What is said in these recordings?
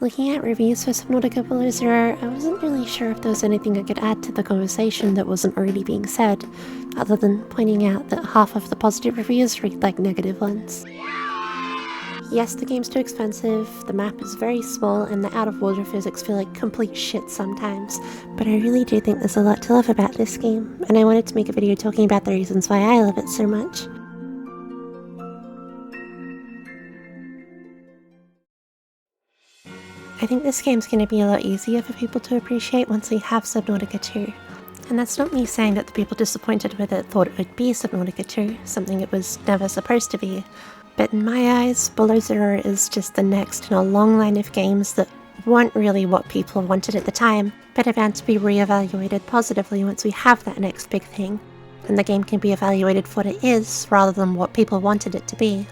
Looking at reviews for Subnautica Below Zero, I wasn't really sure if there was anything I could add to the conversation that wasn't already being said, other than pointing out that half of the positive reviews read like negative ones. Yes, the game's too expensive, the map is very small, and the out-of-water physics feel like complete shit sometimes, but I really do think there's a lot to love about this game, and I wanted to make a video talking about the reasons why I love it so much. I think this game's going to be a lot easier for people to appreciate once we have Subnautica 2. And that's not me saying that the people disappointed with it thought it would be Subnautica 2, something it was never supposed to be. But in my eyes, Below Zero is just the next in a long line of games that weren't really what people wanted at the time, but are bound to be re-evaluated positively once we have that next big thing, and the game can be evaluated for what it is rather than what people wanted it to be.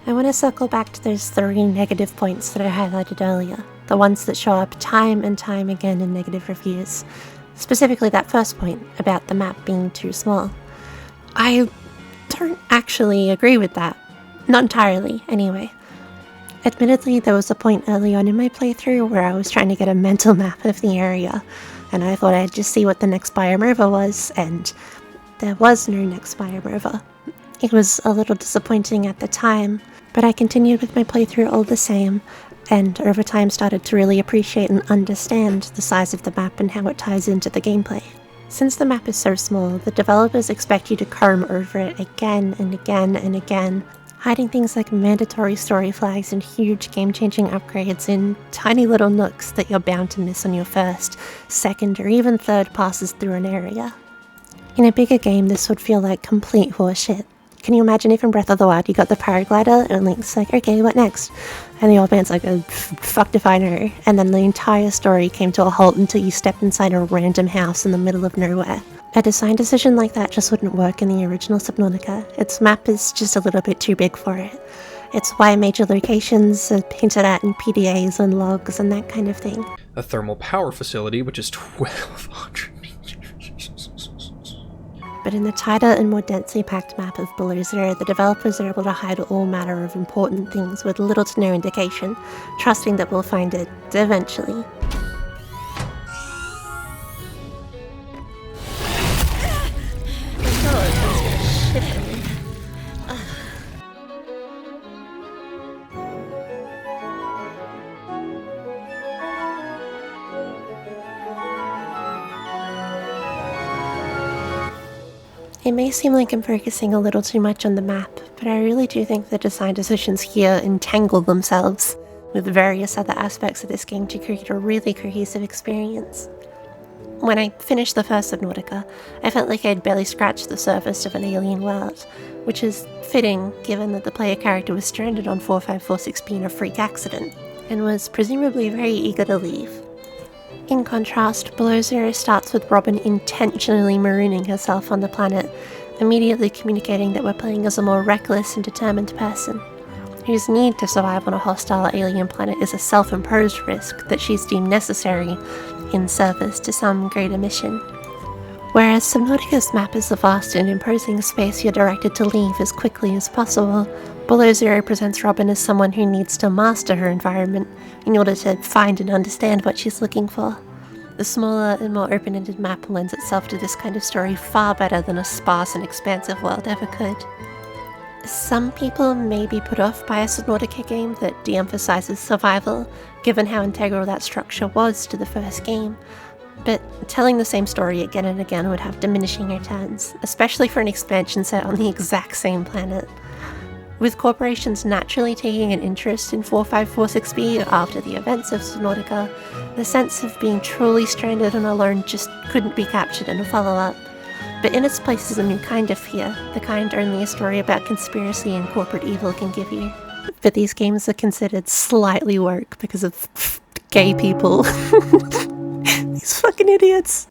I want to circle back to those 3 negative points that I highlighted earlier, the ones that show up time and time again in negative reviews. Specifically that first point about the map being too small. I don't actually agree with that. Not entirely, anyway. Admittedly, there was a point early on in my playthrough where I was trying to get a mental map of the area, and I thought I'd just see what the next biome over was, and there was no next biome over. It was a little disappointing at the time, but I continued with my playthrough all the same, and over time started to really appreciate and understand the size of the map and how it ties into the gameplay. Since the map is so small, the developers expect you to comb over it again and again and again, hiding things like mandatory story flags and huge game-changing upgrades in tiny little nooks that you're bound to miss on your first, second, or even third passes through an area. In a bigger game, this would feel like complete horseshit. Can you imagine if in Breath of the Wild you got the paraglider and Link's like, okay, what next? And the old man's like, oh, fucked if I know. And then the entire story came to a halt until you stepped inside a random house in the middle of nowhere. A design decision like that just wouldn't work in the original Subnautica. Its map is just a little bit too big for it. It's why major locations are hinted at in PDAs and logs and that kind of thing. A thermal power facility, which is 1,200 meters. But in the tighter and more densely packed map of Below Zero, the developers are able to hide all manner of important things with little to no indication, trusting that we'll find it eventually. It may seem like I'm focusing a little too much on the map, but I really do think the design decisions here entangle themselves with various other aspects of this game to create a really cohesive experience. When I finished the first Subnautica, I felt like I'd barely scratched the surface of an alien world, which is fitting given that the player character was stranded on 4546B in a freak accident, and was presumably very eager to leave. In contrast, Below Zero starts with Robin intentionally marooning herself on the planet, immediately communicating that we're playing as a more reckless and determined person, whose need to survive on a hostile alien planet is a self-imposed risk that she's deemed necessary in service to some greater mission. Whereas Subnautica's map is a vast and imposing space you're directed to leave as quickly as possible, Below Zero presents Robin as someone who needs to master her environment in order to find and understand what she's looking for. The smaller and more open-ended map lends itself to this kind of story far better than a sparse and expansive world ever could. Some people may be put off by a Subnautica game that de-emphasizes survival, given how integral that structure was to the first game, but telling the same story again and again would have diminishing returns, especially for an expansion set on the exact same planet. With corporations naturally taking an interest in 4546B after the events of Subnautica, the sense of being truly stranded and alone just couldn't be captured in a follow-up. But in its place is a new kind of fear, the kind only a story about conspiracy and corporate evil can give you. But these games are considered slightly woke because of gay people. These fucking idiots.